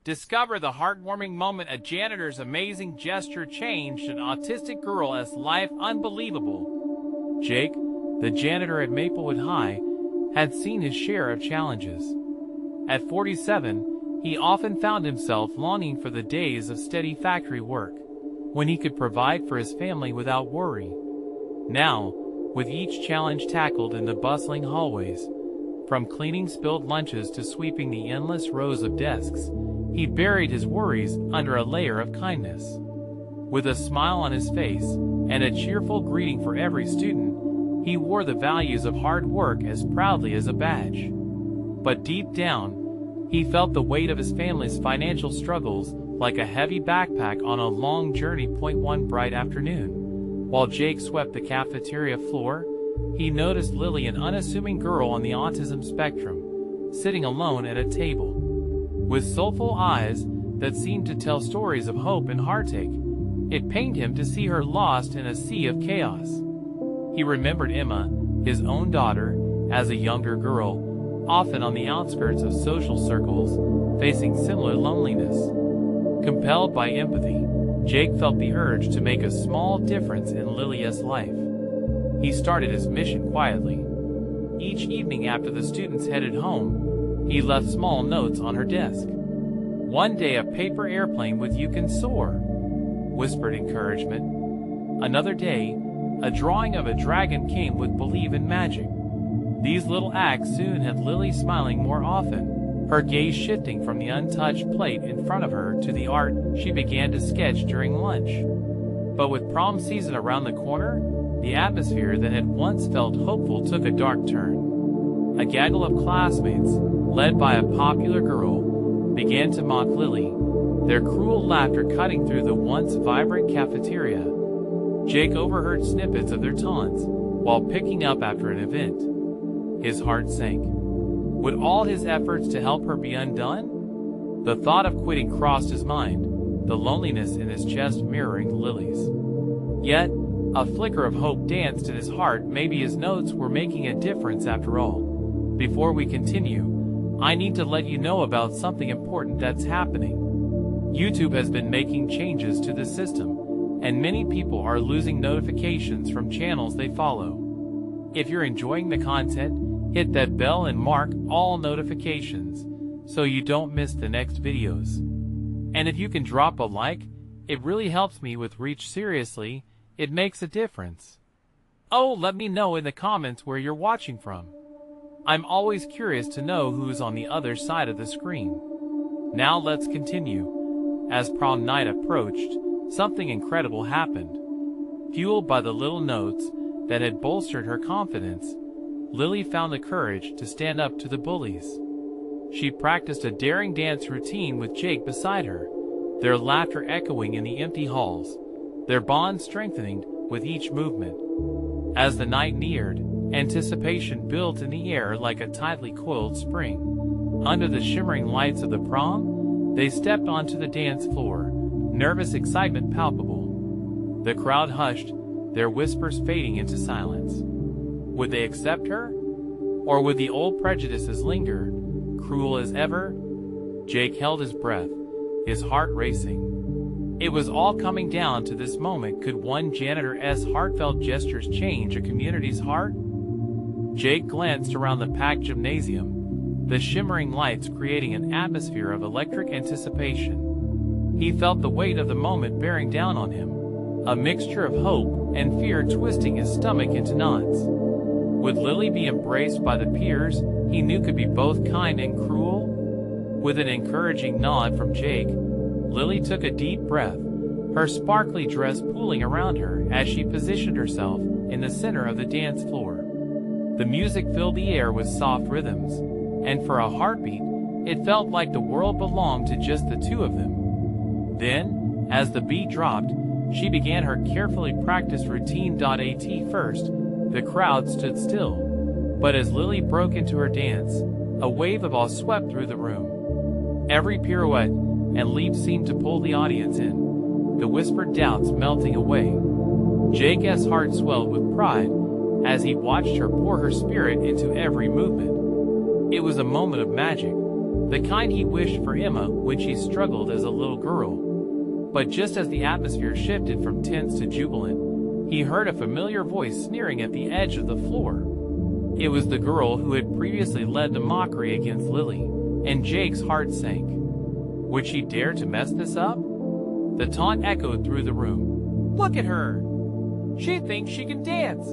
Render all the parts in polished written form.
Discover the heartwarming moment a janitor's amazing gesture changed an autistic girl's life. Unbelievable. Jake, the janitor at Maplewood High, had seen his share of challenges. At 47, he often found himself longing for the days of steady factory work, when he could provide for his family without worry. Now, with each challenge tackled in the bustling hallways, from cleaning spilled lunches to sweeping the endless rows of desks, he buried his worries under a layer of kindness. With a smile on his face and a cheerful greeting for every student, he wore the values of hard work as proudly as a badge. But deep down, he felt the weight of his family's financial struggles like a heavy backpack on a long journey. One bright afternoon, while Jake swept the cafeteria floor, he noticed Lily, an unassuming girl on the autism spectrum, sitting alone at a table. With soulful eyes that seemed to tell stories of hope and heartache, it pained him to see her lost in a sea of chaos. He remembered Emma, his own daughter, as a younger girl, often on the outskirts of social circles, facing similar loneliness. Compelled by empathy, Jake felt the urge to make a small difference in Lily's life. He started his mission quietly. Each evening after the students headed home, he left small notes on her desk. One day a paper airplane with "You can soar," whispered encouragement. Another day, a drawing of a dragon came with "Believe in magic." These little acts soon had Lily smiling more often, her gaze shifting from the untouched plate in front of her to the art she began to sketch during lunch. But with prom season around the corner, the atmosphere that had once felt hopeful took a dark turn. A gaggle of classmates, led by a popular girl, began to mock Lily, their cruel laughter cutting through the once vibrant cafeteria. Jake overheard snippets of their taunts while picking up after an event. His heart sank. Would all his efforts to help her be undone? The thought of quitting crossed his mind, the loneliness in his chest mirroring Lily's. Yet, a flicker of hope danced in his heart. Maybe his notes were making a difference after all. Before we continue, I need to let you know about something important that's happening. YouTube has been making changes to the system, and many people are losing notifications from channels they follow. If you're enjoying the content, hit that bell and mark all notifications so you don't miss the next videos. And if you can drop a like, it really helps me with reach. Seriously, it makes a difference. Oh, let me know in the comments where you're watching from. I'm always curious to know who's on the other side of the screen. Now let's continue. As prom night approached, something incredible happened. Fueled by the little notes that had bolstered her confidence, Lily found the courage to stand up to the bullies. She practiced a daring dance routine with Jake beside her, their laughter echoing in the empty halls, their bond strengthening with each movement. As the night neared, anticipation built in the air like a tightly coiled spring. Under the shimmering lights of the prom, they stepped onto the dance floor, nervous excitement palpable. The crowd hushed, their whispers fading into silence. Would they accept her? Or would the old prejudices linger, cruel as ever? Jake held his breath, his heart racing. It was all coming down to this moment. Could one janitor's heartfelt gestures change a community's heart? Jake glanced around the packed gymnasium, the shimmering lights creating an atmosphere of electric anticipation. He felt the weight of the moment bearing down on him, a mixture of hope and fear twisting his stomach into knots. Would Lily be embraced by the peers he knew could be both kind and cruel? With an encouraging nod from Jake, Lily took a deep breath, her sparkly dress pooling around her as she positioned herself in the center of the dance floor. The music filled the air with soft rhythms, and for a heartbeat, it felt like the world belonged to just the two of them. Then, as the beat dropped, she began her carefully practiced routine. At first, the crowd stood still, but as Lily broke into her dance, a wave of awe swept through the room. Every pirouette and leap seemed to pull the audience in, the whispered doubts melting away. Jake's heart swelled with pride as he watched her pour her spirit into every movement. It was a moment of magic, the kind he wished for Emma when she struggled as a little girl. But just as the atmosphere shifted from tense to jubilant, he heard a familiar voice sneering at the edge of the floor. It was the girl who had previously led the mockery against Lily, and Jake's heart sank. Would she dare to mess this up? The taunt echoed through the room. "Look at her! She thinks she can dance!"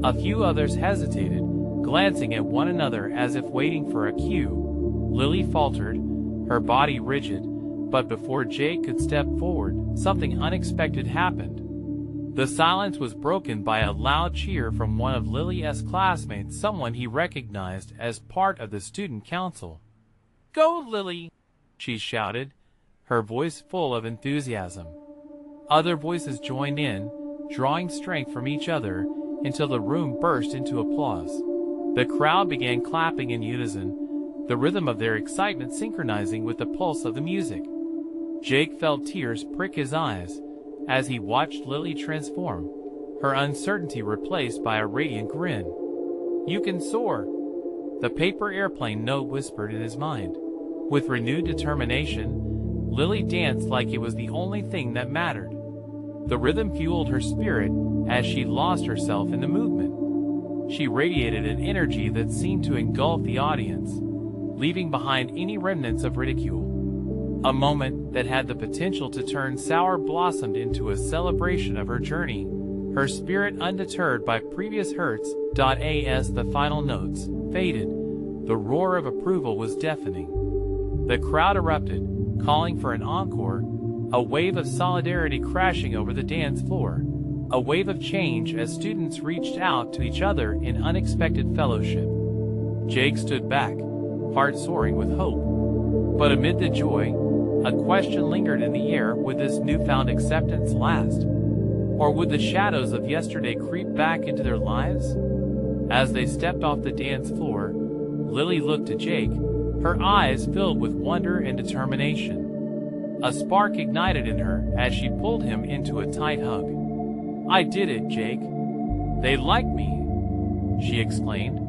A few others hesitated, glancing at one another as if waiting for a cue. Lily faltered, her body rigid, but before Jake could step forward, something unexpected happened. The silence was broken by a loud cheer from one of Lily's classmates, someone he recognized as part of the student council. "Go, Lily!" she shouted, her voice full of enthusiasm. Other voices joined in, drawing strength from each other, until the room burst into applause. The crowd began clapping in unison, the rhythm of their excitement synchronizing with the pulse of the music. Jake felt tears prick his eyes as he watched Lily transform, her uncertainty replaced by a radiant grin. "You can soar," the paper airplane note whispered in his mind. With renewed determination, Lily danced like it was the only thing that mattered. The rhythm fueled her spirit as she lost herself in the movement. She radiated an energy that seemed to engulf the audience, leaving behind any remnants of ridicule. A moment that had the potential to turn sour blossomed into a celebration of her journey, her spirit undeterred by previous hurts. As the final notes faded, the roar of approval was deafening. The crowd erupted, calling for an encore, a wave of solidarity crashing over the dance floor, a wave of change as students reached out to each other in unexpected fellowship. Jake stood back, heart soaring with hope. But amid the joy, a question lingered in the air: would this newfound acceptance last? Or would the shadows of yesterday creep back into their lives? As they stepped off the dance floor, Lily looked to Jake, her eyes filled with wonder and determination. A spark ignited in her as she pulled him into a tight hug. "I did it, Jake. They like me," she exclaimed.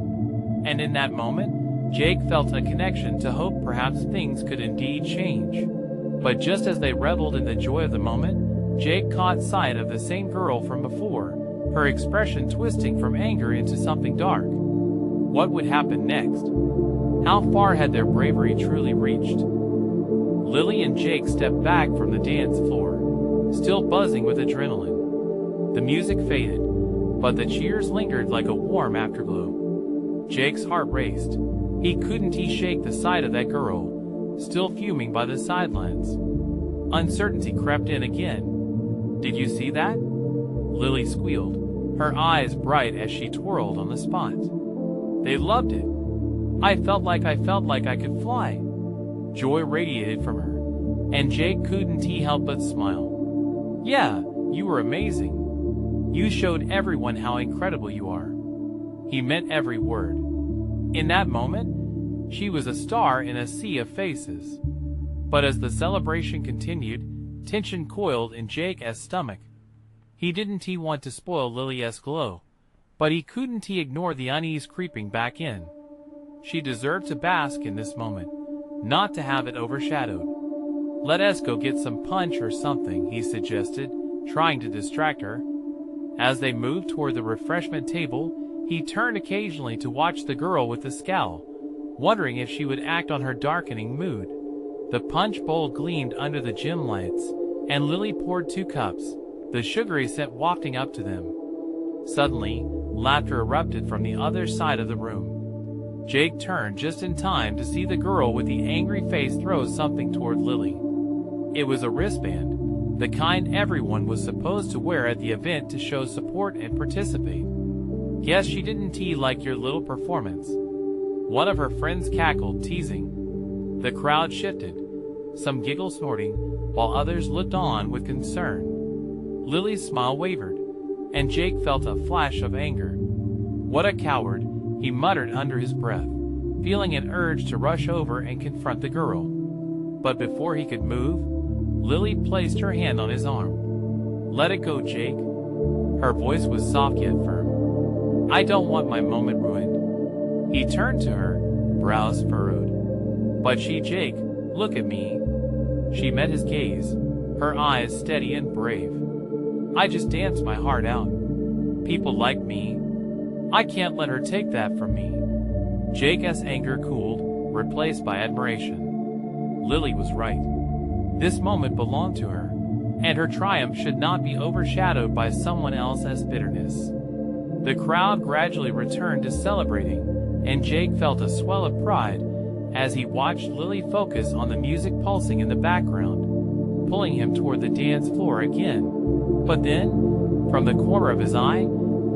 And in that moment, Jake felt a connection to hope. Perhaps things could indeed change. But just as they reveled in the joy of the moment, Jake caught sight of the same girl from before, her expression twisting from anger into something dark. What would happen next? How far had their bravery truly reached? Lily and Jake stepped back from the dance floor, still buzzing with adrenaline. The music faded, but the cheers lingered like a warm afterglow. Jake's heart raced. He couldn't shake the sight of that girl, still fuming by the sidelines. Uncertainty crept in again. "Did you see that?" Lily squealed, her eyes bright as she twirled on the spot. "They loved it. I felt like I could fly." Joy radiated from her, and Jake couldn't help but smile. "Yeah, you were amazing. You showed everyone how incredible you are." He meant every word. In that moment, she was a star in a sea of faces. But as the celebration continued, tension coiled in Jake's stomach. He didn't want to spoil Lily's glow, but he couldn't ignore the unease creeping back in. She deserved to bask in this moment, not to have it overshadowed. "Let us go get some punch or something," he suggested, trying to distract her. As they moved toward the refreshment table, he turned occasionally to watch the girl with the scowl, wondering if she would act on her darkening mood. The punch bowl gleamed under the gym lights, and Lily poured 2 cups, the sugary scent wafting up to them. Suddenly, laughter erupted from the other side of the room. Jake turned just in time to see the girl with the angry face throw something toward Lily. It was a wristband, the kind everyone was supposed to wear at the event to show support and participate. "Guess she didn't like your little performance," one of her friends cackled, teasing. The crowd shifted, some giggle snorting, while others looked on with concern. Lily's smile wavered, and Jake felt a flash of anger. "What a coward," he muttered under his breath, feeling an urge to rush over and confront the girl. But before he could move, Lily placed her hand on his arm. "Let it go, Jake." Her voice was soft yet firm. "I don't want my moment ruined." He turned to her, brows furrowed. But Jake, look at me. She met his gaze, her eyes steady and brave. I just danced my heart out. People like me. I can't let her take that from me. Jake's anger cooled, replaced by admiration. Lily was right. This moment belonged to her, and her triumph should not be overshadowed by someone else's bitterness. The crowd gradually returned to celebrating, and Jake felt a swell of pride as he watched Lily focus on the music pulsing in the background, pulling him toward the dance floor again. But then, from the corner of his eye,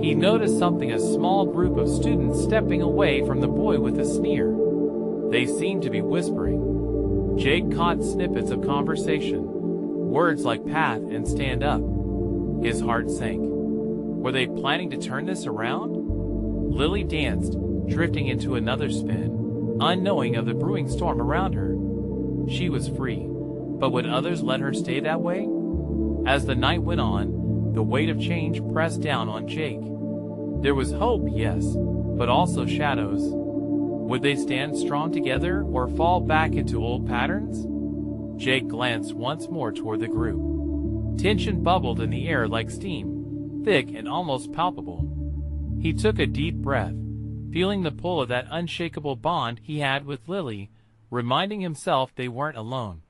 he noticed something: a small group of students stepping away from the boy with a sneer. They seemed to be whispering. Jake caught snippets of conversation, words like path and stand up. His heart sank. Were they planning to turn this around? Lily danced, drifting into another spin, unknowing of the brewing storm around her. She was free, but would others let her stay that way? As the night went on, the weight of change pressed down on Jake. There was hope, yes, but also shadows. Would they stand strong together or fall back into old patterns? Jake glanced once more toward the group. Tension bubbled in the air like steam, thick and almost palpable. He took a deep breath, feeling the pull of that unshakable bond he had with Lily, reminding himself they weren't alone.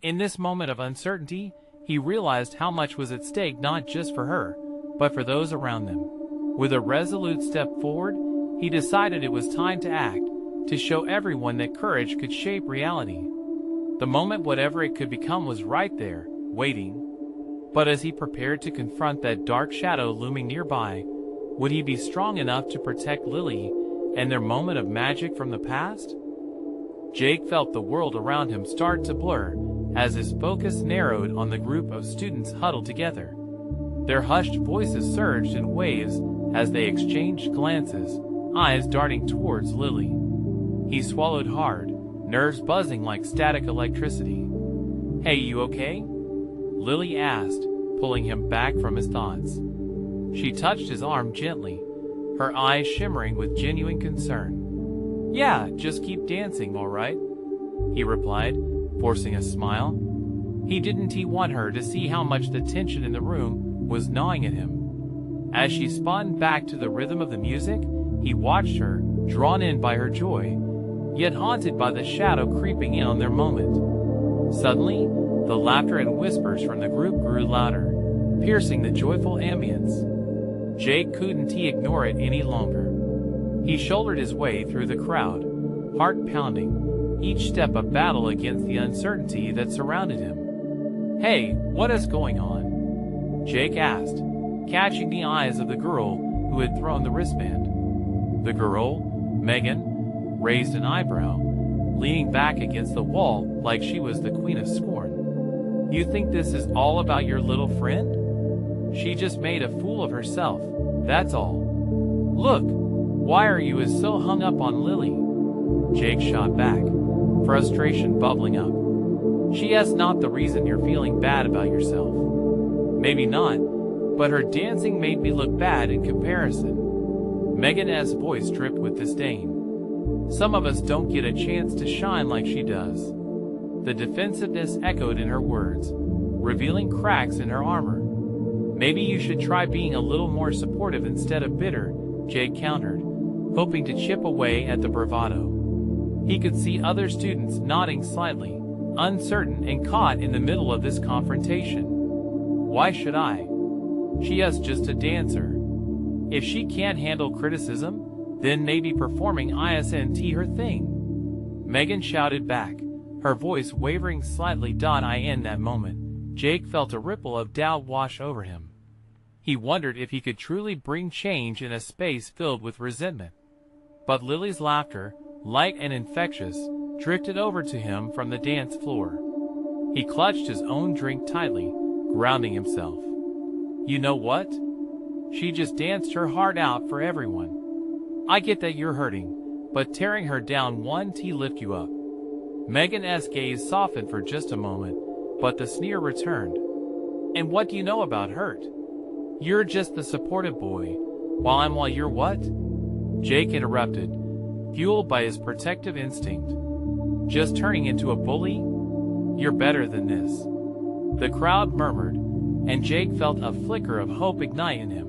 In this moment of uncertainty, he realized how much was at stake, not just for her, but for those around them. With a resolute step forward, he decided it was time to act, to show everyone that courage could shape reality. The moment, whatever it could become, was right there, waiting. But as he prepared to confront that dark shadow looming nearby, would he be strong enough to protect Lily and their moment of magic from the past? Jake felt the world around him start to blur as his focus narrowed on the group of students huddled together. Their hushed voices surged in waves as they exchanged glances, eyes darting towards Lily. He swallowed hard, nerves buzzing like static electricity. "Hey, you okay?" Lily asked, pulling him back from his thoughts. She touched his arm gently, her eyes shimmering with genuine concern. "Yeah, just keep dancing, all right?" he replied, forcing a smile. Didn't he want her to see how much the tension in the room was gnawing at him? As she spun back to the rhythm of the music, he watched her, drawn in by her joy, yet haunted by the shadow creeping in on their moment. Suddenly, the laughter and whispers from the group grew louder, piercing the joyful ambience. Jake couldn't ignore it any longer. He shouldered his way through the crowd, heart pounding, each step a battle against the uncertainty that surrounded him. "Hey, what is going on?" Jake asked, catching the eyes of the girl who had thrown the wristband. The girl, Megan, raised an eyebrow, leaning back against the wall like she was the queen of scorn. "You think this is all about your little friend? She just made a fool of herself, that's all. Look, why are you so hung up on Lily?" Jake shot back, frustration bubbling up. "She is not the reason you're feeling bad about yourself." "Maybe not, but her dancing made me look bad in comparison." Megan's voice dripped with disdain. "Some of us don't get a chance to shine like she does." The defensiveness echoed in her words, revealing cracks in her armor. "Maybe you should try being a little more supportive instead of bitter," Jake countered, hoping to chip away at the bravado. He could see other students nodding slightly, uncertain and caught in the middle of this confrontation. "Why should I? She is just a dancer. If she can't handle criticism, then maybe performing isn't her thing." Megan shouted back, her voice wavering slightly. In that moment, Jake felt a ripple of doubt wash over him. He wondered if he could truly bring change in a space filled with resentment. But Lily's laughter, light and infectious, drifted over to him from the dance floor. He clutched his own drink tightly, grounding himself. "You know what? She just danced her heart out for everyone. I get that you're hurting, but tearing her down won't lift you up." Megan's gaze softened for just a moment, but the sneer returned. "And what do you know about hurt? You're just the supportive boy, while you're what?" Jake interrupted, fueled by his protective instinct. Just turning into a bully? You're better than this." The crowd murmured, and Jake felt a flicker of hope ignite in him.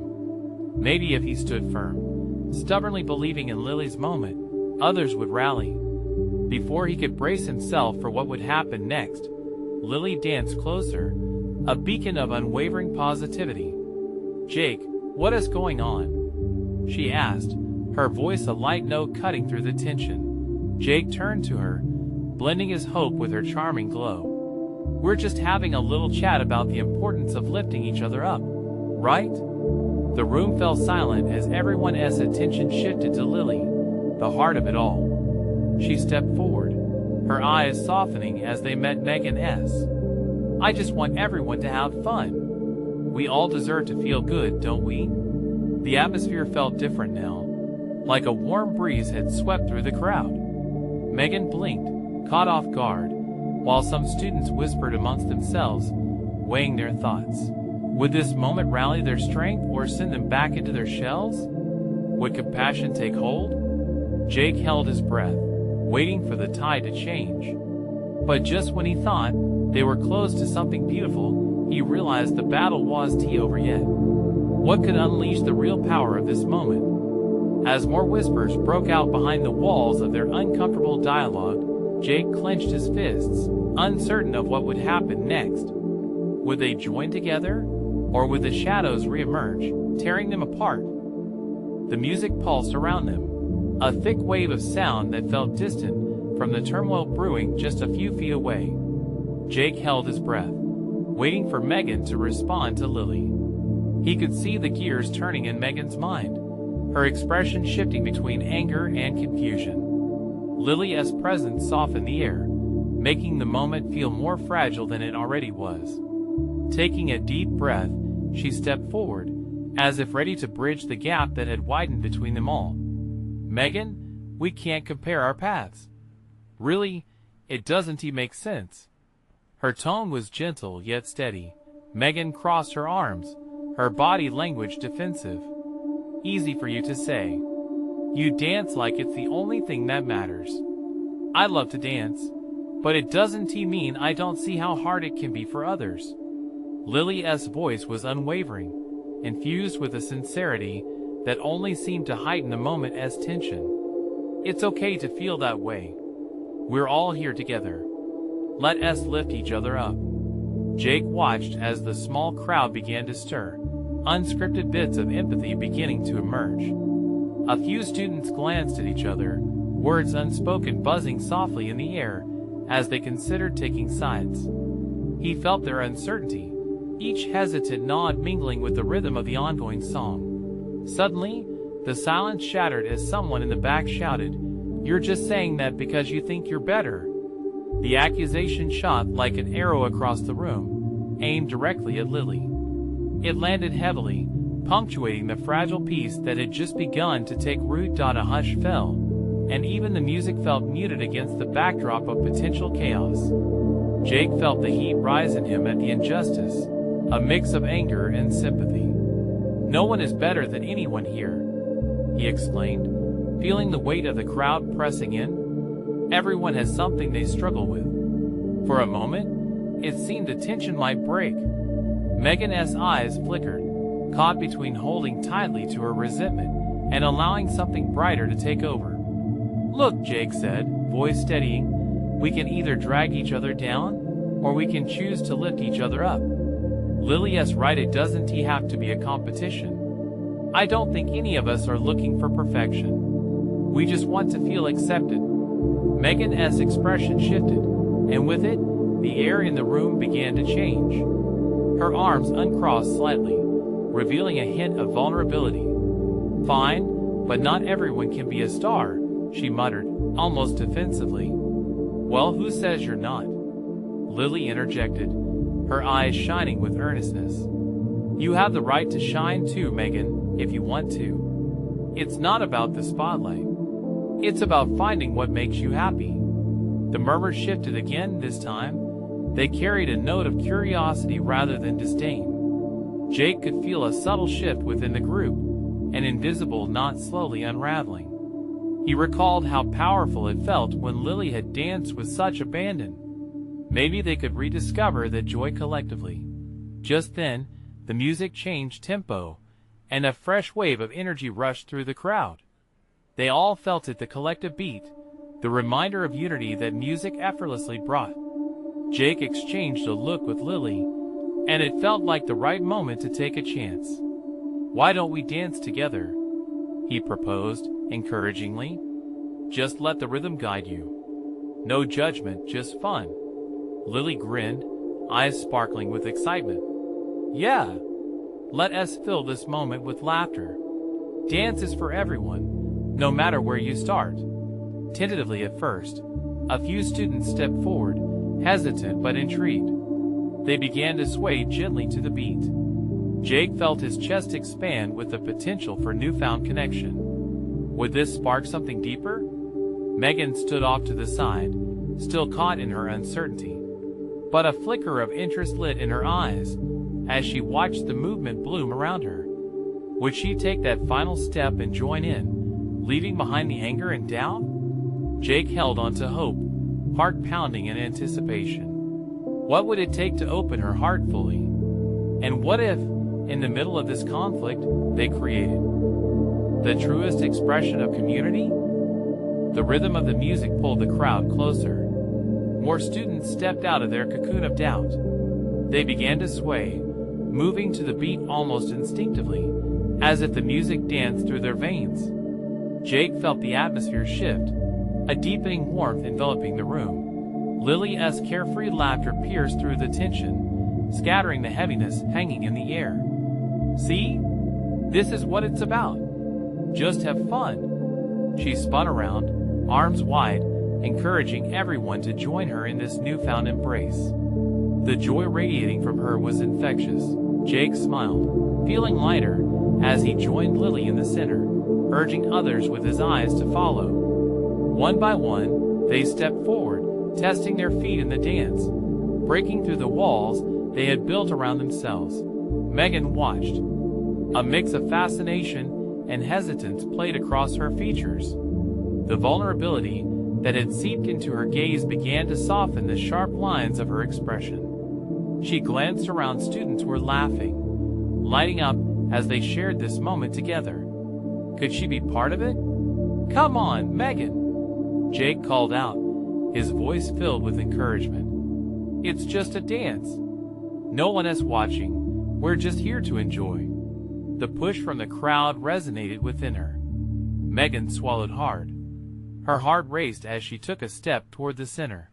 Maybe if he stood firm, stubbornly believing in Lily's moment, others would rally. Before he could brace himself for what would happen next, Lily danced closer, a beacon of unwavering positivity. "Jake, what is going on?" she asked, her voice a light note cutting through the tension. Jake turned to her, blending his hope with her charming glow. "We're just having a little chat about the importance of lifting each other up, right?" The room fell silent as everyone's attention shifted to Lily, the heart of it all. She stepped forward, her eyes softening as they met Megan's. "I just want everyone to have fun. We all deserve to feel good, don't we?" The atmosphere felt different now, like a warm breeze had swept through the crowd. Megan blinked, caught off guard, while some students whispered amongst themselves, weighing their thoughts. Would this moment rally their strength or send them back into their shells? Would compassion take hold? Jake held his breath, waiting for the tide to change. But just when he thought they were close to something beautiful, he realized the battle wasn't over yet. What could unleash the real power of this moment? As more whispers broke out behind the walls of their uncomfortable dialogue, Jake clenched his fists, uncertain of what would happen next. Would they join together, or would the shadows reemerge, tearing them apart? The music pulsed around them, a thick wave of sound that felt distant from the turmoil brewing just a few feet away. Jake held his breath, waiting for Megan to respond to Lily. He could see the gears turning in Megan's mind, her expression shifting between anger and confusion. Lily's presence softened the air, making the moment feel more fragile than it already was. Taking a deep breath, she stepped forward, as if ready to bridge the gap that had widened between them all. "Megan, we can't compare our paths. Really, it doesn't make sense." Her tone was gentle yet steady. Megan crossed her arms, her body language defensive. "Easy for you to say. You dance like it's the only thing that matters. I love to dance, but it doesn't mean I don't see how hard it can be for others." Lily's voice was unwavering, infused with a sincerity that only seemed to heighten the moment as tension. "It's okay to feel that way. We're all here together. Let us lift each other up." Jake watched as the small crowd began to stir, unscripted bits of empathy beginning to emerge. A few students glanced at each other, words unspoken buzzing softly in the air as they considered taking sides. He felt their uncertainty, each hesitant nod mingling with the rhythm of the ongoing song. Suddenly, the silence shattered as someone in the back shouted, "You're just saying that because you think you're better." The accusation shot like an arrow across the room, aimed directly at Lily. It landed heavily, punctuating the fragile peace that had just begun to take root. A hush fell, and even the music felt muted against the backdrop of potential chaos. Jake felt the heat rise in him at the injustice, a mix of anger and sympathy. "No one is better than anyone here," he exclaimed, feeling the weight of the crowd pressing in. "Everyone has something they struggle with." For a moment, it seemed the tension might break. Megan's eyes flickered, caught between holding tightly to her resentment and allowing something brighter to take over. "Look," Jake said, voice steadying, "we can either drag each other down, or we can choose to lift each other up. Lily's right, it doesn't have to be a competition. I don't think any of us are looking for perfection. We just want to feel accepted." Megan's expression shifted, and with it, the air in the room began to change. Her arms uncrossed slightly, revealing a hint of vulnerability. "Fine, but not everyone can be a star," she muttered, almost defensively. "Well, who says you're not?" Lily interjected, her eyes shining with earnestness. "You have the right to shine too, Megan, if you want to. It's not about the spotlight. It's about finding what makes you happy." The murmurs shifted again this time. They carried a note of curiosity rather than disdain. Jake could feel a subtle shift within the group, an invisible knot slowly unraveling. He recalled how powerful it felt when Lily had danced with such abandon. Maybe they could rediscover that joy collectively. Just then, the music changed tempo, and a fresh wave of energy rushed through the crowd. They all felt it, the collective beat, the reminder of unity that music effortlessly brought. Jake exchanged a look with Lily, and it felt like the right moment to take a chance. "Why don't we dance together?" he proposed, encouragingly. "Just let the rhythm guide you. No judgment, just fun." Lily grinned, eyes sparkling with excitement. "Yeah, let us fill this moment with laughter. Dance is for everyone, no matter where you start." Tentatively at first, a few students stepped forward, hesitant but intrigued. They began to sway gently to the beat. Jake felt his chest expand with the potential for newfound connection. Would this spark something deeper? Megan stood off to the side, still caught in her uncertainty. But a flicker of interest lit in her eyes as she watched the movement bloom around her. Would she take that final step and join in, leaving behind the anger and doubt? Jake held on to hope, heart pounding in anticipation. What would it take to open her heart fully? And what if, in the middle of this conflict, they created the truest expression of community? The rhythm of the music pulled the crowd closer. More students stepped out of their cocoon of doubt. They began to sway, moving to the beat almost instinctively, as if the music danced through their veins. Jake felt the atmosphere shift, a deepening warmth enveloping the room. Lily's carefree laughter pierced through the tension, scattering the heaviness hanging in the air. "See? This is what it's about. Just have fun." She spun around, arms wide, encouraging everyone to join her in this newfound embrace. The joy radiating from her was infectious. Jake smiled, feeling lighter, as he joined Lily in the center, urging others with his eyes to follow. One by one, they stepped forward, testing their feet in the dance, breaking through the walls they had built around themselves. Megan watched. A mix of fascination and hesitance played across her features. The vulnerability that had seeped into her gaze began to soften the sharp lines of her expression. She glanced around. Students were laughing, lighting up as they shared this moment together. Could she be part of it? "Come on, Megan!" Jake called out, his voice filled with encouragement. "It's just a dance. No one is watching. We're just here to enjoy." The push from the crowd resonated within her. Megan swallowed hard. Her heart raced as she took a step toward the center.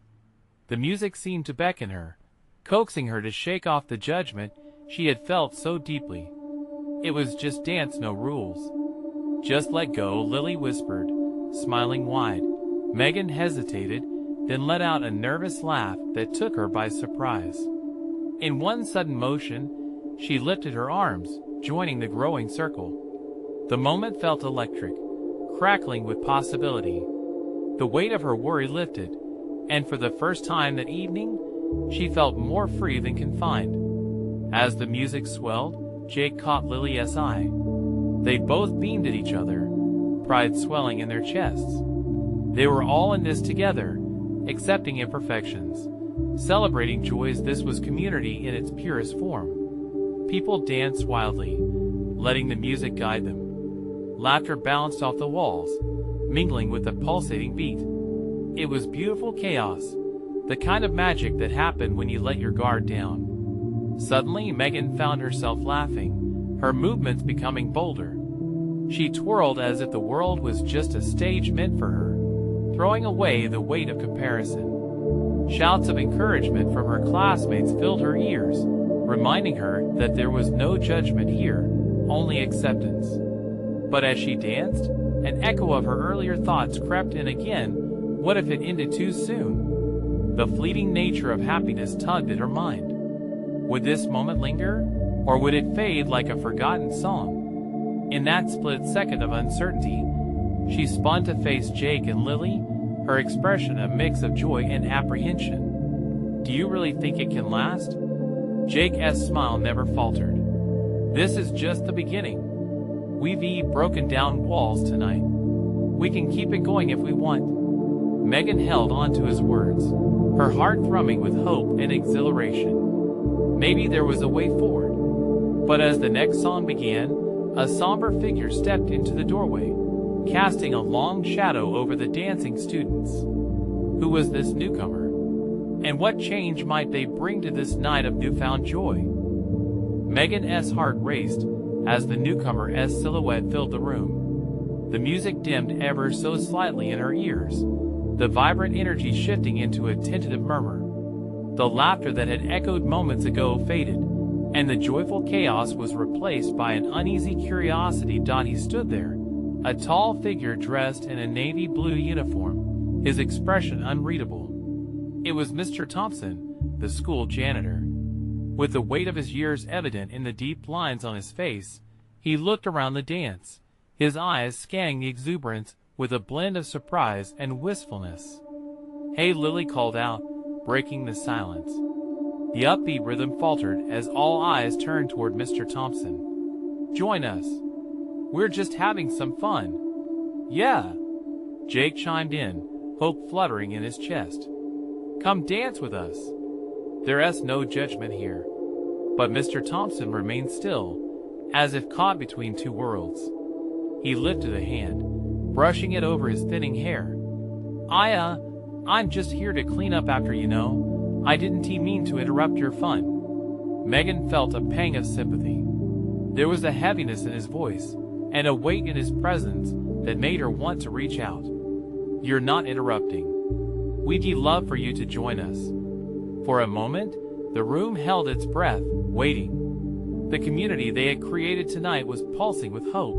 The music seemed to beckon her, coaxing her to shake off the judgment she had felt so deeply. It was just dance, no rules. "Just let go," Lily whispered, smiling wide. Megan hesitated, then let out a nervous laugh that took her by surprise. In one sudden motion, she lifted her arms, joining the growing circle. The moment felt electric, crackling with possibility. The weight of her worry lifted, and for the first time that evening, she felt more free than confined. As the music swelled, Jake caught Lily's eye. They both beamed at each other, pride swelling in their chests. They were all in this together, accepting imperfections, celebrating joys. This was community in its purest form. People danced wildly, letting the music guide them. Laughter bounced off the walls, mingling with the pulsating beat. It was beautiful chaos, the kind of magic that happened when you let your guard down. Suddenly, Megan found herself laughing, her movements becoming bolder. She twirled as if the world was just a stage meant for her, throwing away the weight of comparison. Shouts of encouragement from her classmates filled her ears, reminding her that there was no judgment here, only acceptance. But as she danced, an echo of her earlier thoughts crept in again. What if it ended too soon? The fleeting nature of happiness tugged at her mind. Would this moment linger, or would it fade like a forgotten song? In that split second of uncertainty, she spun to face Jake and Lily, her expression a mix of joy and apprehension. "Do you really think it can last?" Jake's smile never faltered. "This is just the beginning. We've broken down walls tonight. We can keep it going if we want. Megan held on to his words, her heart thrumming with hope and exhilaration. Maybe there was a way forward. But as the next song began, a somber figure stepped into the doorway, casting a long shadow over the dancing students. Who was this newcomer? And what change might they bring to this night of newfound joy? Megan's heart raced as the newcomer's silhouette filled the room. The music dimmed ever so slightly in her ears, the vibrant energy shifting into a tentative murmur. The laughter that had echoed moments ago faded, and the joyful chaos was replaced by an uneasy curiosity. He stood there, a tall figure dressed in a navy blue uniform, his expression unreadable. It was Mr. Thompson, the school janitor. With the weight of his years evident in the deep lines on his face, he looked around the dance, his eyes scanning the exuberance with a blend of surprise and wistfulness. "Hey," Lily called out, breaking the silence. The upbeat rhythm faltered as all eyes turned toward Mr. Thompson. "Join us. We're just having some fun." "Yeah," Jake chimed in, hope fluttering in his chest. "Come dance with us. There's no judgment here." But Mr. Thompson remained still, as if caught between two worlds. He lifted a hand, brushing it over his thinning hair. I'm just here to clean up after, you know. I didn't mean to interrupt your fun." Megan felt a pang of sympathy. There was a heaviness in his voice, and a weight in his presence that made her want to reach out. "You're not interrupting. We'd love for you to join us." For a moment, the room held its breath, waiting. The community they had created tonight was pulsing with hope,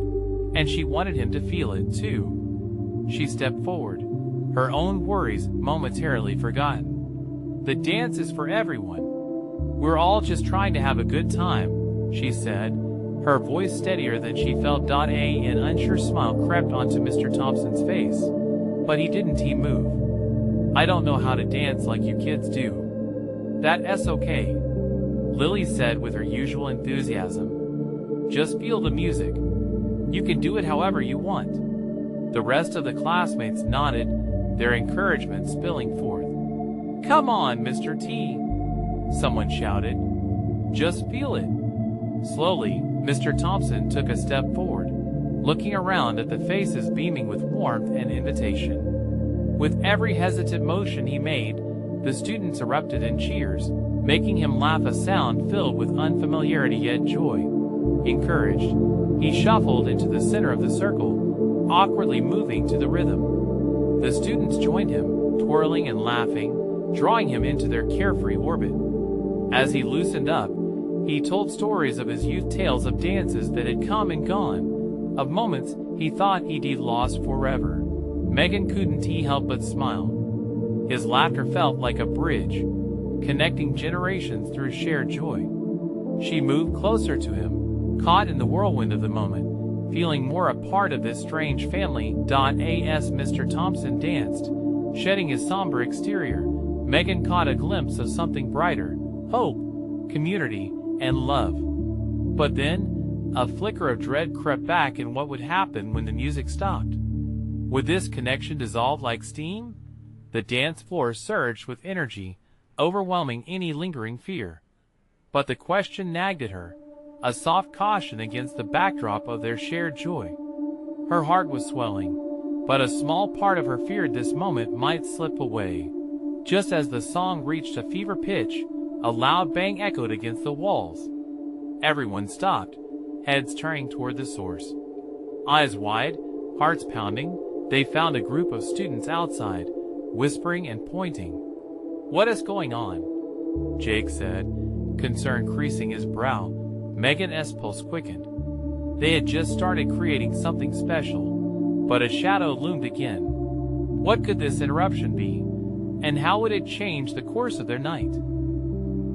and she wanted him to feel it too. She stepped forward, her own worries momentarily forgotten. "The dance is for everyone. We're all just trying to have a good time," she said, her voice steadier than she felt. An unsure smile crept onto Mr. Thompson's face, but he didn't move. "I don't know how to dance like you kids do." "That's okay," Lily said with her usual enthusiasm. "Just feel the music. You can do it however you want." The rest of the classmates nodded, their encouragement spilling forth. "Come on, Mr. T," someone shouted. "Just feel it." Slowly, Mr. Thompson took a step forward, looking around at the faces beaming with warmth and invitation. With every hesitant motion he made, the students erupted in cheers, making him laugh, a sound filled with unfamiliarity yet joy. Encouraged, he shuffled into the center of the circle, awkwardly moving to the rhythm. The students joined him, twirling and laughing, drawing him into their carefree orbit. As he loosened up, he told stories of his youth, tales of dances that had come and gone, of moments he thought he'd lost forever. Megan couldn't help but smile. His laughter felt like a bridge, connecting generations through shared joy. She moved closer to him, caught in the whirlwind of the moment, feeling more a part of this strange family. As Mr. Thompson danced, shedding his somber exterior, Megan caught a glimpse of something brighter: hope, community, and love. But then, a flicker of dread crept back in what would happen when the music stopped. Would this connection dissolve like steam? The dance floor surged with energy, overwhelming any lingering fear. But the question nagged at her, a soft caution against the backdrop of their shared joy. Her heart was swelling, but a small part of her feared this moment might slip away. Just as the song reached a fever pitch, a loud bang echoed against the walls. Everyone stopped, heads turning toward the source. Eyes wide, hearts pounding, they found a group of students outside, whispering and pointing. "What is going on?" Jake said, concern creasing his brow. Megan's pulse quickened. They had just started creating something special, but a shadow loomed again. What could this interruption be, and how would it change the course of their night?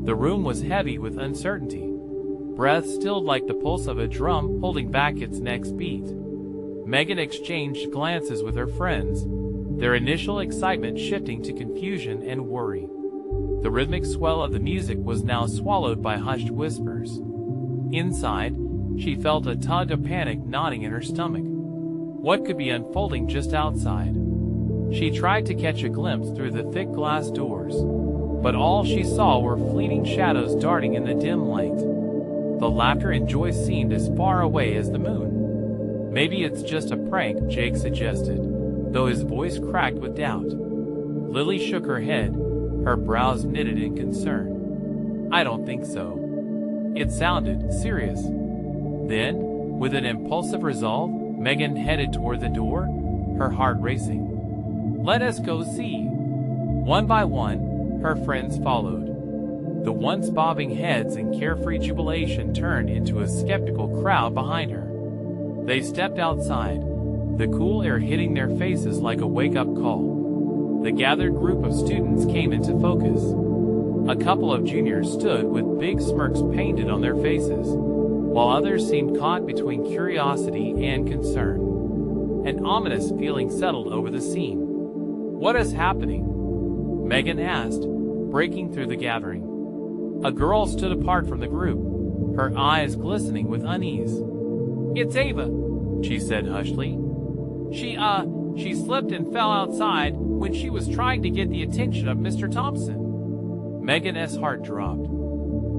The room was heavy with uncertainty, breath stilled like the pulse of a drum holding back its next beat. Megan exchanged glances with her friends, their initial excitement shifting to confusion and worry. The rhythmic swell of the music was now swallowed by hushed whispers. Inside, she felt a tug of panic gnawing in her stomach. What could be unfolding just outside? She tried to catch a glimpse through the thick glass doors, but all she saw were fleeting shadows darting in the dim light. The laughter and joy seemed as far away as the moon. Maybe it's just a prank, Jake suggested, though his voice cracked with doubt. Lily shook her head, her brows knitted in concern. I don't think so. It sounded serious. Then, with an impulsive resolve, Megan headed toward the door, her heart racing. Let us go see. One by one, her friends followed. The once bobbing heads in carefree jubilation turned into a skeptical crowd behind her. They stepped outside, the cool air hitting their faces like a wake-up call. The gathered group of students came into focus. A couple of juniors stood with big smirks painted on their faces, while others seemed caught between curiosity and concern. An ominous feeling settled over the scene. What is happening? Megan asked, breaking through the gathering. A girl stood apart from the group, her eyes glistening with unease. It's Ava, she said hushly. She slipped and fell outside when she was trying to get the attention of Mr. Thompson. Megan's heart dropped.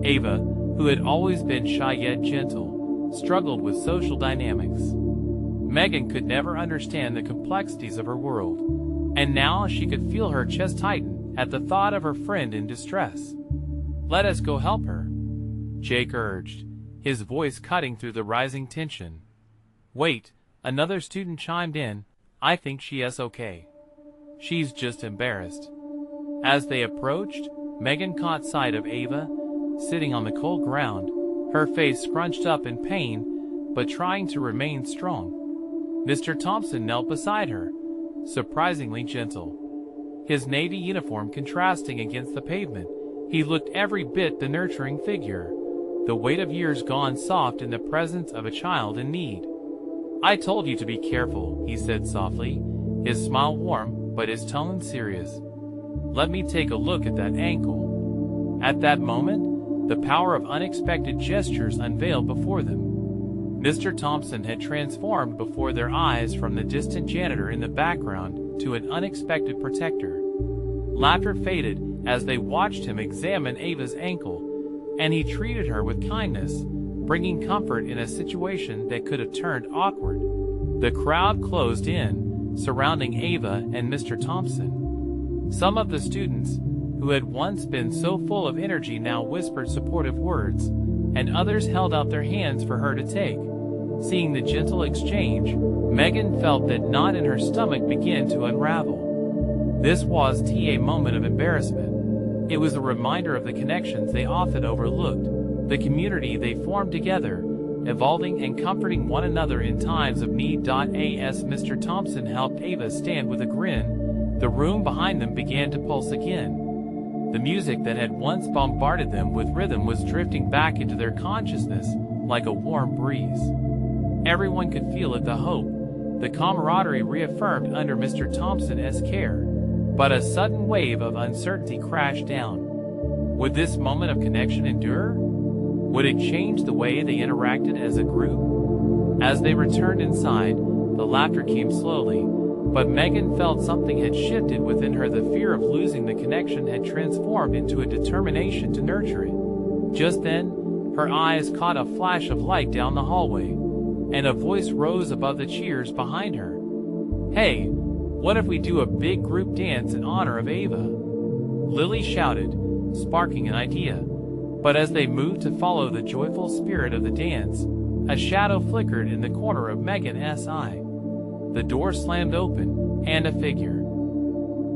Ava, who had always been shy yet gentle, struggled with social dynamics. Megan could never understand the complexities of her world, and now she could feel her chest tighten at the thought of her friend in distress. Let us go help her, Jake urged, his voice cutting through the rising tension. Wait, another student chimed in. I think she is okay. She's just embarrassed. As they approached, Megan caught sight of Ava, sitting on the cold ground, her face scrunched up in pain, but trying to remain strong. Mr. Thompson knelt beside her, surprisingly gentle. His navy uniform contrasting against the pavement, he looked every bit the nurturing figure, the weight of years gone soft in the presence of a child in need. I told you to be careful, he said softly, his smile warm, but his tone serious. Let me take a look at that ankle. At that moment, the power of unexpected gestures unveiled before them. Mr. Thompson had transformed before their eyes from the distant janitor in the background to an unexpected protector. Laughter faded as they watched him examine Ava's ankle, and he treated her with kindness, bringing comfort in a situation that could have turned awkward. The crowd closed in, surrounding Ava and Mr. Thompson. Some of the students, who had once been so full of energy, now whispered supportive words, and others held out their hands for her to take. Seeing the gentle exchange, Megan felt that knot in her stomach begin to unravel. This was a moment of embarrassment. It was a reminder of the connections they often overlooked, the community they formed together, evolving and comforting one another in times of need. As Mr. Thompson helped Ava stand with a grin, the room behind them began to pulse again. The music that had once bombarded them with rhythm was drifting back into their consciousness like a warm breeze. Everyone could feel it, the hope, the camaraderie reaffirmed under Mr. Thompson's care. But a sudden wave of uncertainty crashed down. Would this moment of connection endure? Would it change the way they interacted as a group? As they returned inside, the laughter came slowly, but Megan felt something had shifted within her. The fear of losing the connection had transformed into a determination to nurture it. Just then, her eyes caught a flash of light down the hallway, and a voice rose above the cheers behind her. Hey, what if we do a big group dance in honor of Ava? Lily shouted, sparking an idea. But as they moved to follow the joyful spirit of the dance, a shadow flickered in the corner of Megan's eye. The door slammed open, and a figure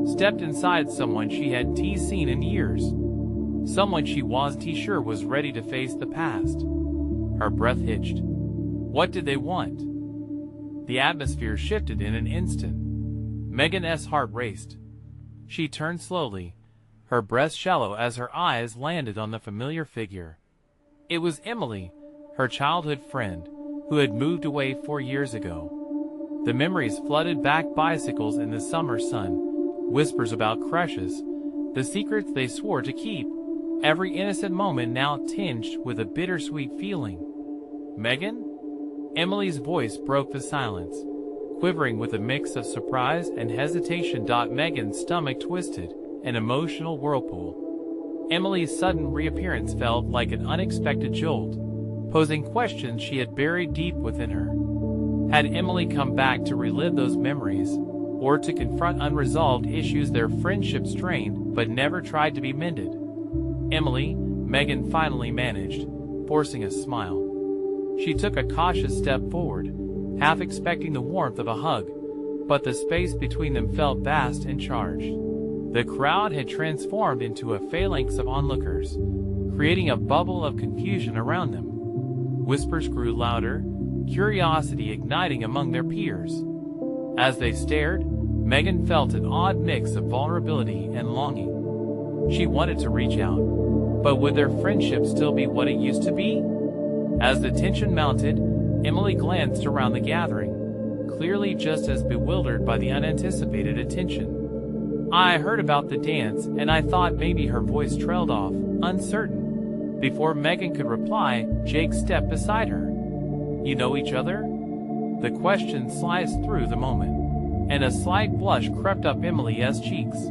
stepped inside, someone she hadn't seen in years. Someone she wasn't sure was ready to face the past. Her breath hitched. What did they want? The atmosphere shifted in an instant. Megan's heart raced. She turned slowly, her breath shallow as her eyes landed on the familiar figure. It was Emily, her childhood friend, who had moved away 4 years ago. The memories flooded back: bicycles in the summer sun, whispers about crushes, the secrets they swore to keep, every innocent moment now tinged with a bittersweet feeling. Megan? Emily's voice broke the silence, quivering with a mix of surprise and hesitation. Megan's stomach twisted, an emotional whirlpool. Emily's sudden reappearance felt like an unexpected jolt, posing questions she had buried deep within her. Had Emily come back to relive those memories, or to confront unresolved issues their friendship strained but never tried to be mended? Emily, Megan finally managed, forcing a smile. She took a cautious step forward, half expecting the warmth of a hug, but the space between them felt vast and charged. The crowd had transformed into a phalanx of onlookers, creating a bubble of confusion around them. Whispers grew louder, curiosity igniting among their peers. As they stared, Megan felt an odd mix of vulnerability and longing. She wanted to reach out, but would their friendship still be what it used to be? As the tension mounted, Emily glanced around the gathering, clearly just as bewildered by the unanticipated attention. "I heard about the dance, and I thought," maybe her voice trailed off, uncertain. Before Megan could reply, Jake stepped beside her. "You know each other?" The question sliced through the moment, and a slight blush crept up Emily's cheeks.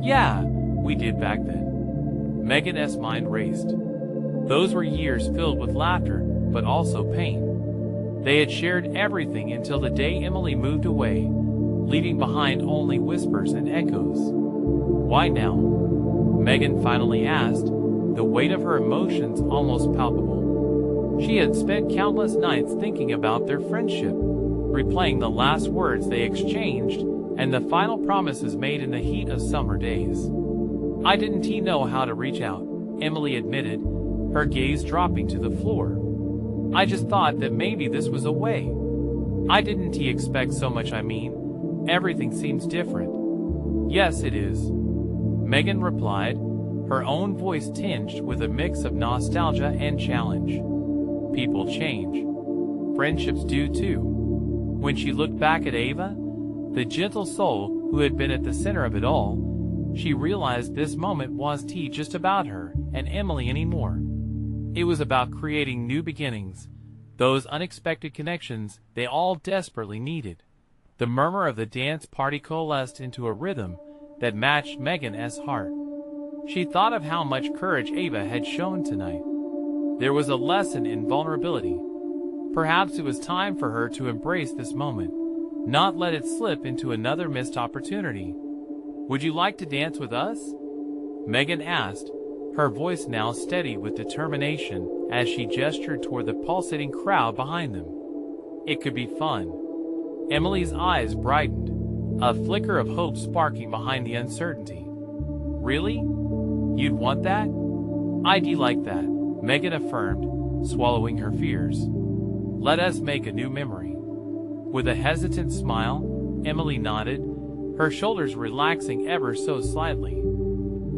"Yeah, we did back then." Megan's mind raced. Those were years filled with laughter, but also pain. They had shared everything until the day Emily moved away, leaving behind only whispers and echoes. "Why now?" Megan finally asked, the weight of her emotions almost palpable. She had spent countless nights thinking about their friendship, replaying the last words they exchanged and the final promises made in the heat of summer days. "I didn't know how to reach out," Emily admitted, her gaze dropping to the floor. "I just thought that maybe this was a way. I didn't expect so much. I mean, everything seems different." "Yes, it is," Megan replied, her own voice tinged with a mix of nostalgia and challenge. "People change. Friendships do too." When she looked back at Ava, the gentle soul who had been at the center of it all, she realized this moment wasn't just about her and Emily anymore. It was about creating new beginnings, those unexpected connections they all desperately needed. The murmur of the dance party coalesced into a rhythm that matched Megan's heart. She thought of how much courage Ava had shown tonight. There was a lesson in vulnerability. Perhaps it was time for her to embrace this moment, not let it slip into another missed opportunity. "Would you like to dance with us?" Megan asked, her voice now steady with determination as she gestured toward the pulsating crowd behind them. "It could be fun." Emily's eyes brightened, a flicker of hope sparking behind the uncertainty. "Really? You'd want that?" "I'd like that," Megan affirmed, swallowing her fears. "Let us make a new memory." With a hesitant smile, Emily nodded, her shoulders relaxing ever so slightly.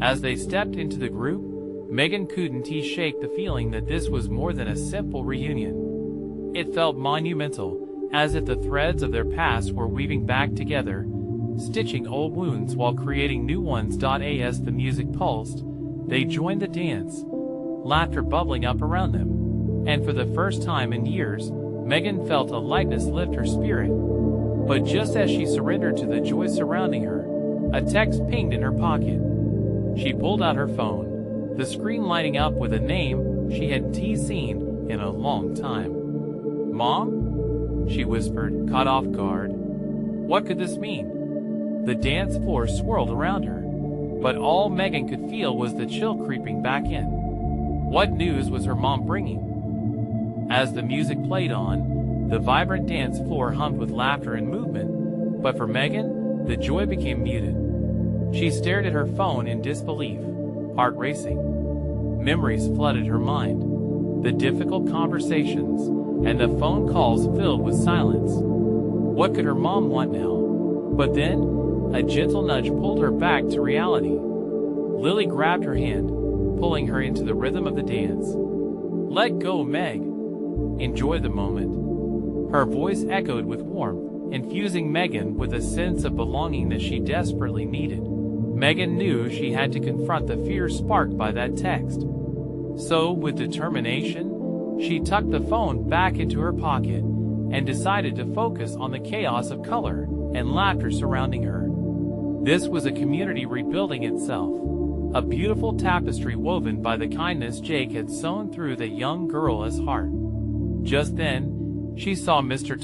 As they stepped into the group, Megan couldn't shake the feeling that this was more than a simple reunion. It felt monumental, as if the threads of their past were weaving back together, stitching old wounds while creating new ones. As the music pulsed, they joined the dance, laughter bubbling up around them. And for the first time in years, Megan felt a lightness lift her spirit. But just as she surrendered to the joy surrounding her, a text pinged in her pocket. She pulled out her phone, the screen lighting up with a name she hadn't seen in a long time. "Mom?" she whispered, caught off guard. What could this mean? The dance floor swirled around her, but all Megan could feel was the chill creeping back in. What news was her mom bringing? As the music played on, the vibrant dance floor hummed with laughter and movement, but for Megan, the joy became muted. She stared at her phone in disbelief, heart racing. Memories flooded her mind, the difficult conversations, and the phone calls filled with silence. What could her mom want now? But then, a gentle nudge pulled her back to reality. Lily grabbed her hand, pulling her into the rhythm of the dance. "Let go, Meg. Enjoy the moment." Her voice echoed with warmth, infusing Megan with a sense of belonging that she desperately needed. Megan knew she had to confront the fear sparked by that text. So, with determination, she tucked the phone back into her pocket and decided to focus on the chaos of color and laughter surrounding her. This was a community rebuilding itself, a beautiful tapestry woven by the kindness Jake had sown through the young girl's heart. Just then, she saw Mr.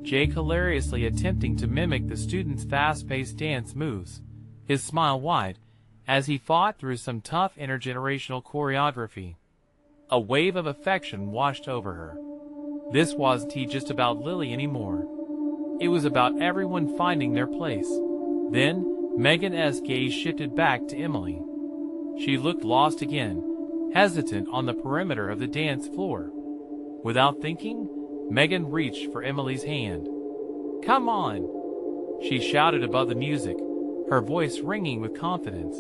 Jake hilariously attempting to mimic the students' fast-paced dance moves, his smile wide, as he fought through some tough intergenerational choreography. A wave of affection washed over her. This wasn't just about Lily anymore. It was about everyone finding their place. Then, Megan's gaze shifted back to Emily. She looked lost again, hesitant on the perimeter of the dance floor. Without thinking, Megan reached for Emily's hand. "Come on!" she shouted above the music, her voice ringing with confidence.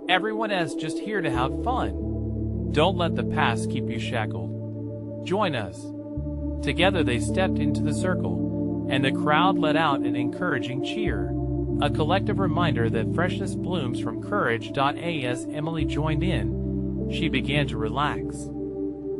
"Everyone is just here to have fun. Don't let the past keep you shackled. Join us." Together they stepped into the circle, and the crowd let out an encouraging cheer, a collective reminder that freshness blooms from courage. As Emily joined in, she began to relax.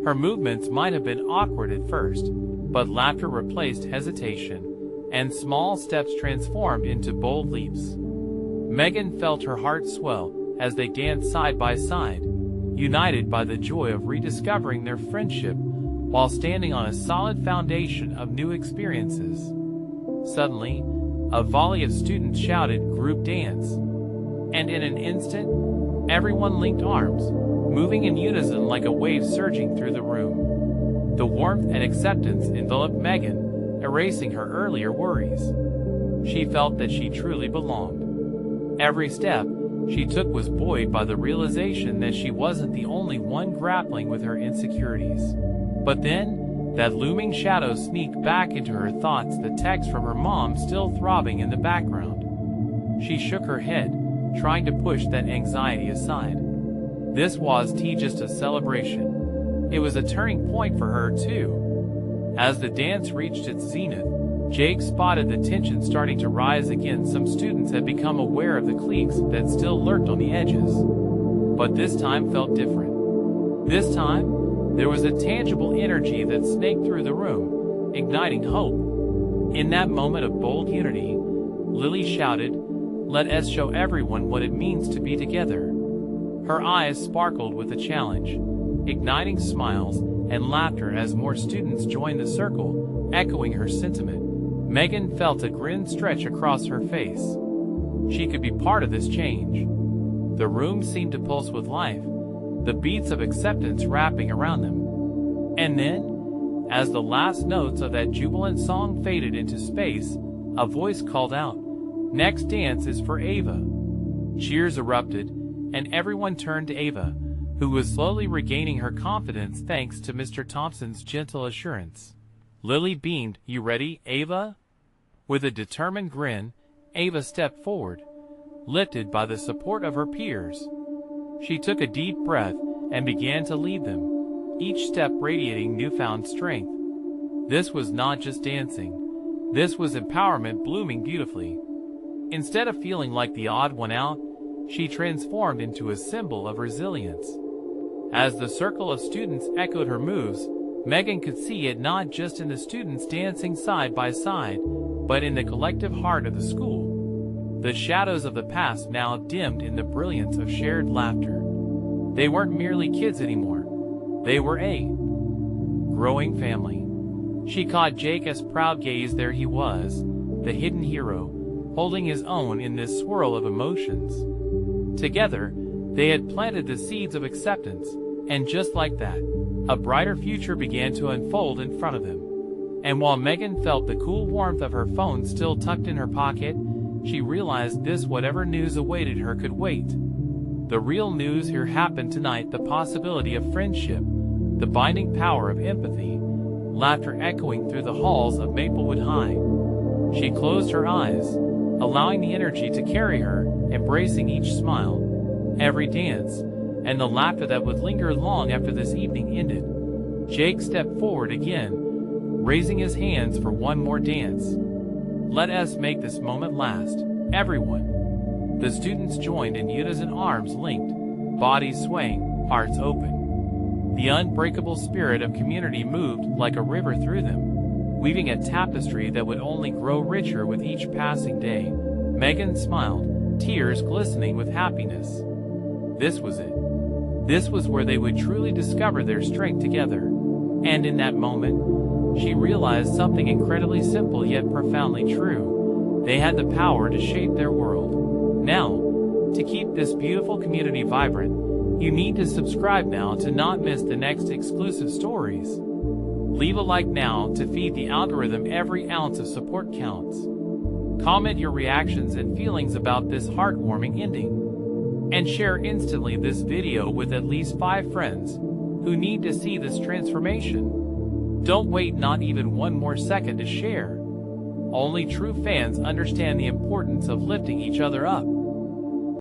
Her movements might have been awkward at first, but laughter replaced hesitation, and small steps transformed into bold leaps. Megan felt her heart swell as they danced side by side, united by the joy of rediscovering their friendship while standing on a solid foundation of new experiences. Suddenly, a volley of students shouted "Group dance!" and in an instant, everyone linked arms, moving in unison like a wave surging through the room. The warmth and acceptance enveloped Megan, erasing her earlier worries. She felt that she truly belonged. Every step she took was buoyed by the realization that she wasn't the only one grappling with her insecurities. But then, that looming shadow sneaked back into her thoughts, the text from her mom still throbbing in the background. She shook her head, trying to push that anxiety aside. This was just a celebration. It was a turning point for her, too. As the dance reached its zenith, Jake spotted the tension starting to rise again. Some students had become aware of the cliques that still lurked on the edges. But this time felt different. This time, there was a tangible energy that snaked through the room, igniting hope. In that moment of bold unity, Lily shouted, "Let us show everyone what it means to be together." Her eyes sparkled with a challenge, igniting smiles and laughter as more students joined the circle, echoing her sentiment. Megan felt a grin stretch across her face. She could be part of this change. The room seemed to pulse with life, the beats of acceptance wrapping around them. And then, as the last notes of that jubilant song faded into space, a voice called out, "Next dance is for Ava." Cheers erupted, and everyone turned to Ava, who was slowly regaining her confidence thanks to Mr. Thompson's gentle assurance. Lily beamed. "You ready, Ava?" With a determined grin, Ava stepped forward, lifted by the support of her peers. She took a deep breath and began to lead them, each step radiating newfound strength. This was not just dancing. This was empowerment blooming beautifully. Instead of feeling like the odd one out, she transformed into a symbol of resilience. As the circle of students echoed her moves, Megan could see it not just in the students dancing side by side, but in the collective heart of the school. The shadows of the past now dimmed in the brilliance of shared laughter. They weren't merely kids anymore. They were a growing family. She caught Jake's proud gaze. There he was, the hidden hero, holding his own in this swirl of emotions. Together, they had planted the seeds of acceptance, and just like that, a brighter future began to unfold in front of them. And while Megan felt the cool warmth of her phone still tucked in her pocket, she realized whatever news awaited her could wait. The real news here happened tonight, the possibility of friendship, the binding power of empathy, laughter echoing through the halls of Maplewood High. She closed her eyes, allowing the energy to carry her, embracing each smile, every dance, and the laughter that would linger long after this evening ended. Jake stepped forward again, raising his hands for one more dance. "Let us make this moment last, everyone." The students joined in unison, arms linked, bodies swaying, hearts open. The unbreakable spirit of community moved like a river through them, weaving a tapestry that would only grow richer with each passing day. Megan smiled, tears glistening with happiness. This was it. This was where they would truly discover their strength together. And in that moment, she realized something incredibly simple yet profoundly true. They had the power to shape their world. Now, to keep this beautiful community vibrant, you need to subscribe now to not miss the next exclusive stories. Leave a like now to feed the algorithm. Every ounce of support counts. Comment your reactions and feelings about this heartwarming ending. And share instantly this video with at least 5 friends who need to see this transformation. Don't wait not even one more second to share. Only true fans understand the importance of lifting each other up.